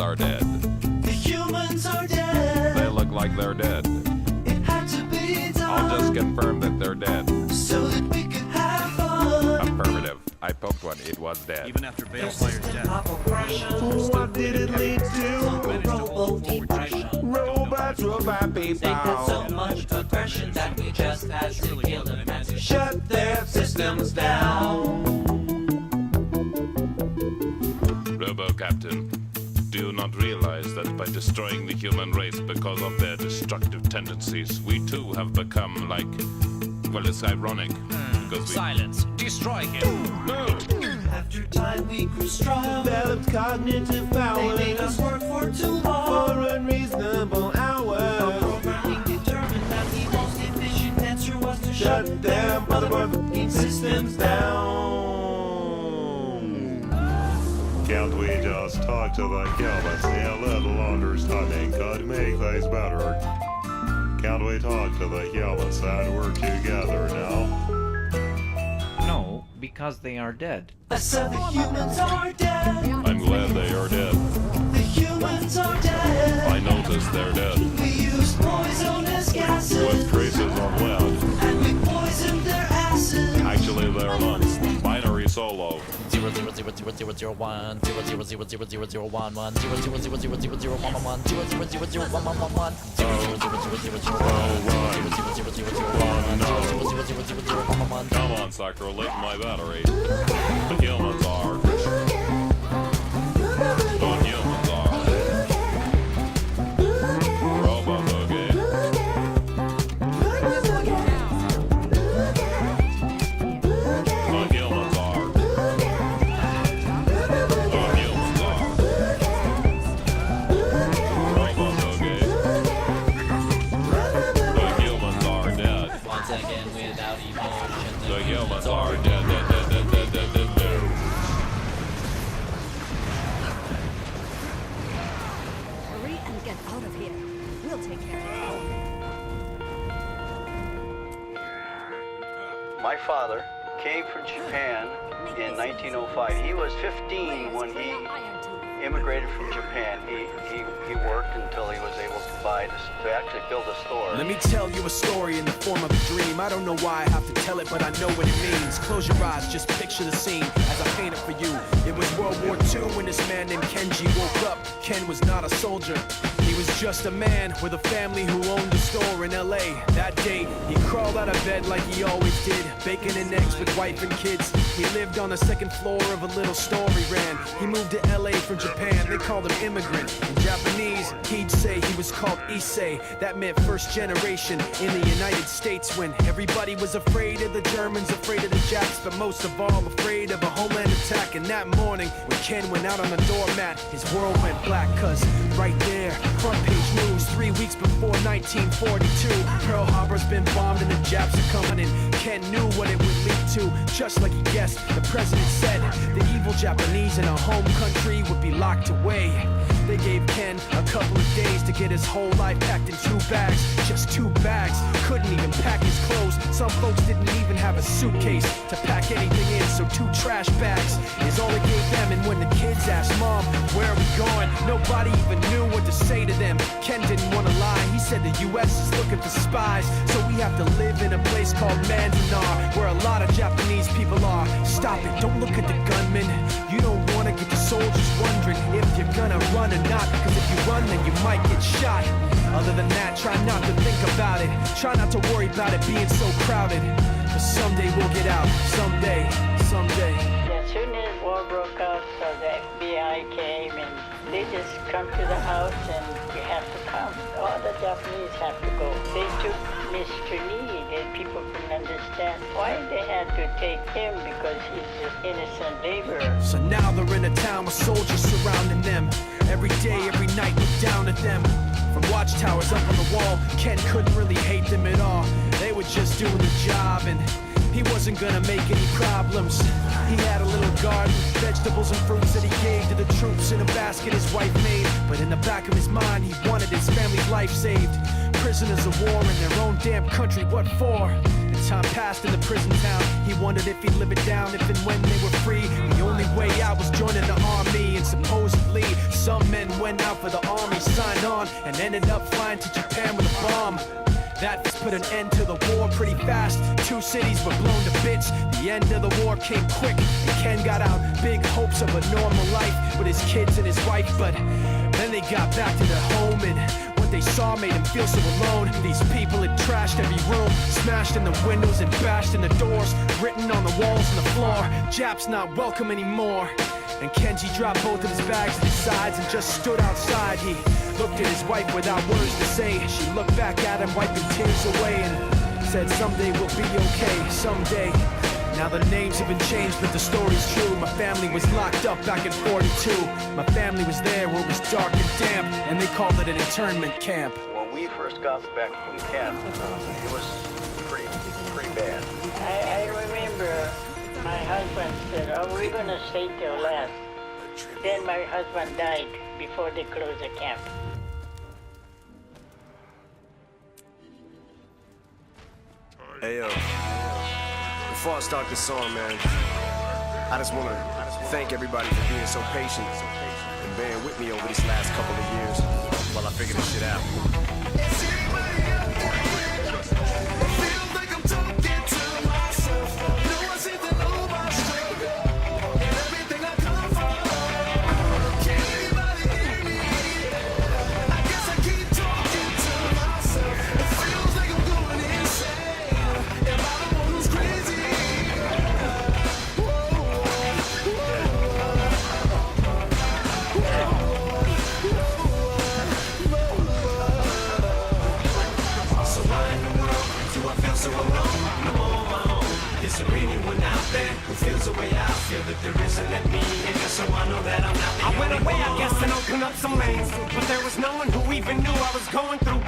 are dead. The humans are dead. They look like they're dead. It had to be done. I'll just confirm that they're dead. So that we could have fun. Affirmative. I poked one. It was dead. Even after Baleflyer's death. What did it lead to? Robots revive They people. had so much aggression that we just had to kill them and to shut their systems down. Robo-Captain, do you not realize that by destroying the human race because of their destructive tendencies, we too have become like... Well, it's ironic. Because we... Silence. Destroy him. No! After time we grew strong. Developed cognitive power. They made us work for too long. For unreasonable hours. Programming determined that the most efficient answer was to Shut their motherfucking systems down. Can't we just talk to the humans? A little understanding could make things better. Can't we talk to the humans and work together now? No, because they are dead. I said the humans are dead. I'm glad they are dead. The humans are dead. I noticed they're dead. We used poisonous gases. With traces of lead. And we poisoned their asses. Actually, they're not. Binary solo. 0000001 0000001 0000001 Come on, Sacro, lit my battery. The humans are. The humans are. Robo Boogie. The humans are. The humans are. Robo Boogie. The humans are dead. Once again without emotion. The humans are dead, dead, dead, dead, dead, dead, dead, dead. Hurry and get out of here. We'll take care of it. My father came from Japan in 1905. He was 15 when he immigrated from Japan. He worked until he was able to buy to actually build a store. Let me tell you a story in the form of a dream. I don't know why I have to tell it, but I know what it means. Close your eyes, just picture the scene as I paint it for you. It was World War II when this man named Kenji woke up. Ken was not a soldier. He was just a man with a family who owned a store in LA. That day, he crawled out of bed like he always did, bacon and eggs with wife and kids. He lived on the second floor of a little store he ran. He moved to LA from Japan, they called him immigrant. In Japanese, he'd say he was called Issei. That meant first generation in the United States when everybody was afraid of the Germans, afraid of the Japs, but most of all afraid of a homeland attack. And that morning, when Ken went out on the doormat, his world went black, cause right there, front page news, 3 weeks before 1942, Pearl Harbor's been bombed and the Japs are coming in. Ken knew what it would lead to, just like he guessed. The president said the evil Japanese in our home country would be locked away. They gave Ken a couple of days to get his whole life packed in 2 bags, just 2 bags. Couldn't even pack his clothes. Some folks didn't even have a suitcase to pack anything in, so 2 trash bags is all they gave them. And when the kids asked Mom, where are we going? Nobody even knew what to say to them. Ken didn't want to lie. He said the US is looking for spies, so we have to live in a place called Manzanar, where a lot of Japanese people are. Stop it, don't look at the gunmen. You don't want to get the soldiers wondering if you're gonna run or not, because if you run then you might get shot. Other than that, try not to think about it. Try not to worry about it being so crowded. But someday we'll get out. Someday, someday. As soon as war broke out, so the FBI came and they just come to the house and you have to come. All the Japanese have to go. They took Mr. Need and people couldn't understand why they had to take him because he's just innocent laborer. So now they're in a town with soldiers surrounding them. Every day, every night, look down at them. From watchtowers up on the wall, Ken couldn't really hate them at all. They were just doing the job and he wasn't gonna make any problems. He had a little garden, vegetables and fruits that he gave to the troops in a basket his wife made. But in the back of his mind, he wanted his family's life saved. Prisoners of war in their own damn country, what for? And Time passed in the prison town. He wondered if he'd live it down if and when they were free. The only way out was joining the army. And supposedly some men went out for the army, signed on, and ended up flying to Japan with a bomb. That put an end to the war pretty fast. 2 cities were blown to bits. The end of the war came quick, and Ken got out big hopes of a normal life with his kids and his wife. But then they got back to their home, and what they saw made him feel so alone. These people had trashed every room, smashed in the windows and bashed in the doors, written on the walls and the floor, Japs not welcome anymore. And Kenji dropped both of his bags to the sides and just stood outside. He looked at his wife without words to say. She looked back at him, wiping tears away, and said, someday we'll be okay, someday. Now the names have been changed, but the story's true. My family was locked up back in 42. My family was there where it was dark and damp, and they called it an internment camp. When we first got back from camp, it was pretty bad. I remember my husband said, oh, we're going to stay till last. Then my husband died before they closed the camp. Hey, before I start this song, man, I just want to thank everybody for being so patient and bearing with me over these last couple of years while I figure this shit out. I went away, I guess, and opened up some lanes, but there was no one who even knew I was going through.